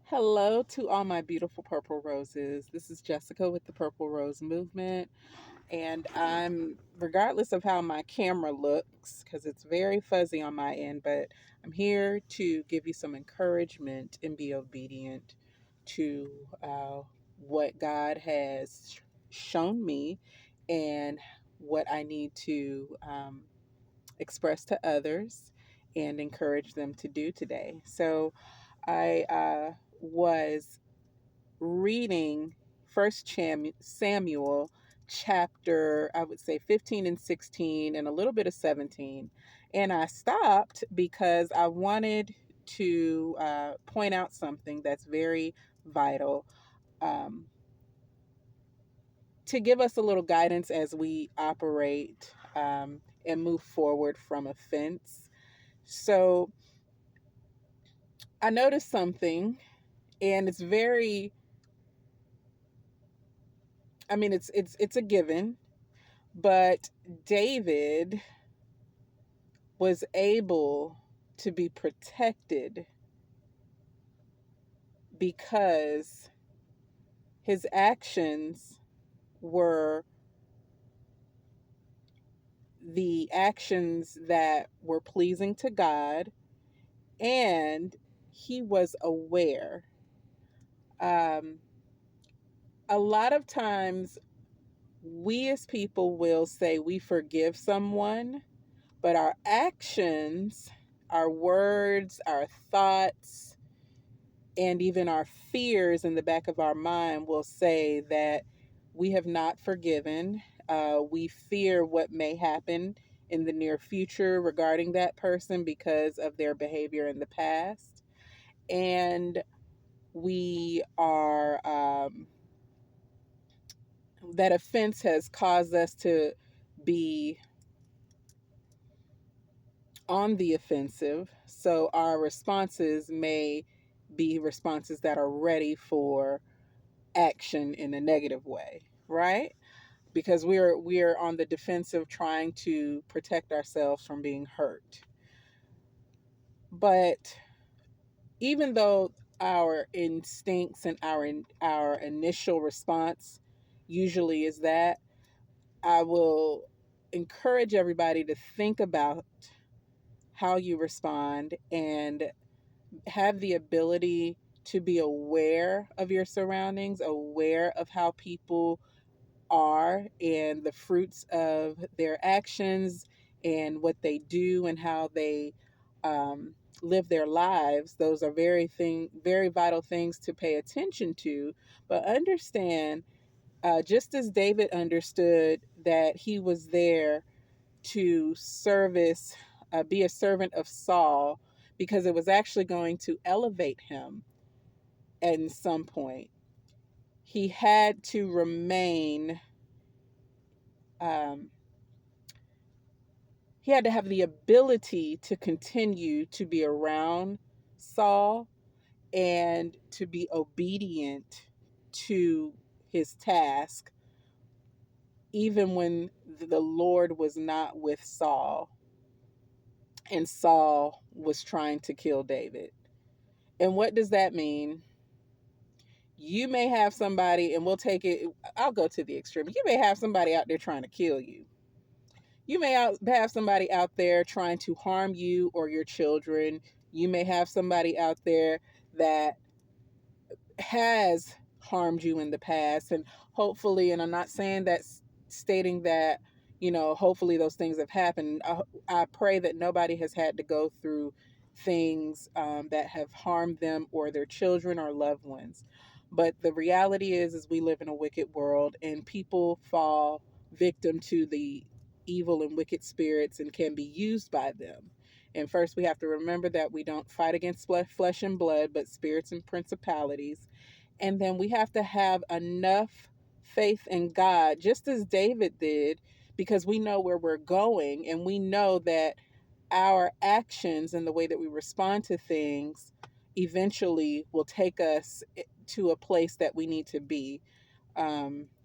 Hello to all my beautiful purple roses. This is Jessica with the Purple Rose Movement. And regardless of how my camera looks, because it's very fuzzy on my end, but I'm here to give you some encouragement and be obedient to what God has shown me and what I need to express to others and encourage them to do today. So, I was reading Samuel chapter, I would say 15 and 16 and a little bit of 17. And I stopped because I wanted to point out something that's very vital, um, to give us a little guidance as we operate and move forward from offense. So I noticed something, and it's very, I mean, it's a given, but David was able to be protected because his actions were the actions that were pleasing to God, and he was aware. Um, a lot of times, we as people will say we forgive someone, but our actions, our words, our thoughts, and even our fears in the back of our mind will say that we have not forgiven. We fear what may happen in the near future regarding that person because of their behavior in the past. And we are, that offense has caused us to be on the offensive. So our responses may be responses that are ready for action in a negative way, right? Because we're on the defensive trying to protect ourselves from being hurt. But even though our instincts and our initial response usually is that, I will encourage everybody to think about how you respond and have the ability to be aware of your surroundings, aware of how people are and the fruits of their actions and what they do and how they um, live their lives. Those are very vital things to pay attention to. But understand, just as David understood that he was there to be a servant of Saul, because it was actually going to elevate him at some point. He had to remain um, he had to have the ability to continue to be around Saul and to be obedient to his task, even when the Lord was not with Saul and Saul was trying to kill David. And what does that mean? You may have somebody, and I'll go to the extreme. You may have somebody out there trying to kill you. You may have somebody out there trying to harm you or your children. You may have somebody out there that has harmed you in the past. And hopefully, and I'm not saying that, stating that, hopefully those things have happened. I pray that nobody has had to go through things that have harmed them or their children or loved ones. But the reality is we live in a wicked world, and people fall victim to the evil and wicked spirits and can be used by them. And first, we have to remember that we don't fight against flesh and blood, but spirits and principalities. And then we have to have enough faith in God, just as David did, because we know where we're going and we know that our actions and the way that we respond to things eventually will take us to a place that we need to be,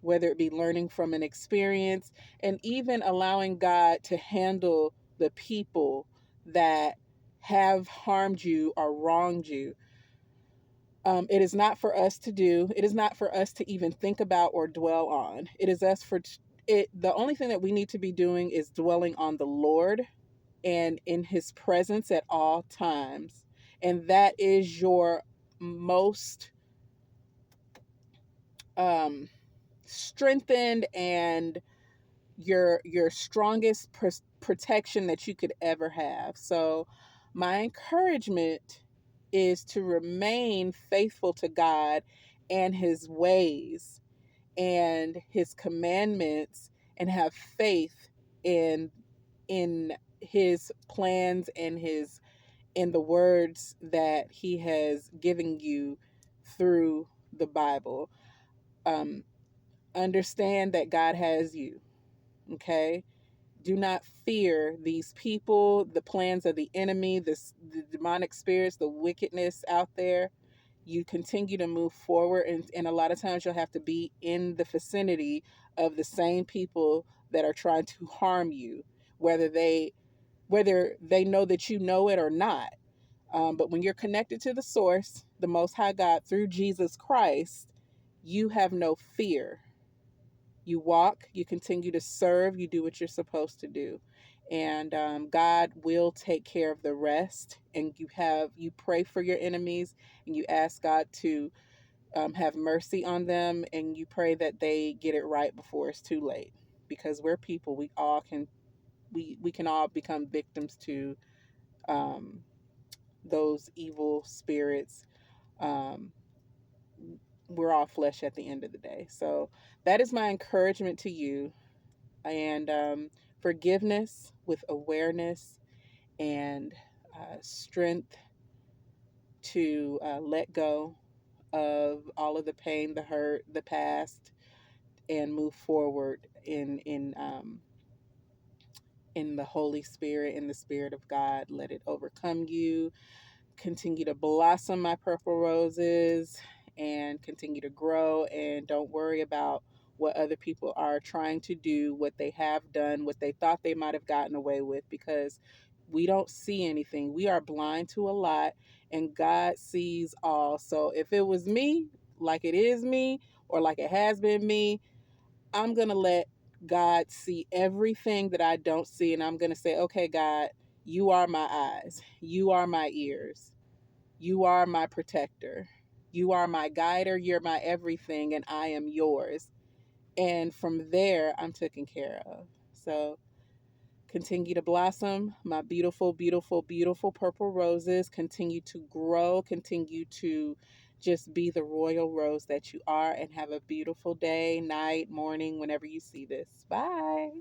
whether it be learning from an experience and even allowing God to handle the people that have harmed you or wronged you. It is not for us to do. It is not for us to even think about or dwell on. It is us for it. The only thing that we need to be doing is dwelling on the Lord and in His presence at all times, and that is your most um, strengthened and your strongest protection that you could ever have. So my encouragement is to remain faithful to God and his ways and his commandments, and have faith in his plans and his in the words that he has given you through the Bible. um, Understand that God has you. Okay, do not fear these people, the plans of the enemy, the demonic spirits, the wickedness out there. You continue to move forward, and a lot of times you'll have to be in the vicinity of the same people that are trying to harm you, whether they know that you know it or not. But when you're connected to the source, the Most High God, through Jesus Christ, you have no fear. You walk, you continue to serve, you do what you're supposed to do, and God will take care of the rest. And you pray for your enemies, and you ask God to have mercy on them, and you pray that they get it right before it's too late, because we're people. We can all become victims to um, those evil spirits. um, we're all flesh at the end of the day. So that is my encouragement to you. And forgiveness with awareness and strength to let go of all of the pain, the hurt, the past, and move forward in the Holy Spirit, in the Spirit of God. Let it overcome you. Continue to blossom, my purple roses, and continue to grow. And don't worry about what other people are trying to do, what they have done, what they thought they might have gotten away with, because we don't see anything. We are blind to a lot, and God sees all. So if it was me, like it is me, or like it has been me, I'm going to let God see everything that I don't see. And I'm going to say, okay, God, you are my eyes, you are my ears, you are my protector. You are my guider. You're my everything, and I am yours. And from there, I'm taken care of. So continue to blossom, my beautiful, beautiful, beautiful purple roses. Continue to grow. Continue to just be the royal rose that you are, and have a beautiful day, night, morning, whenever you see this. Bye.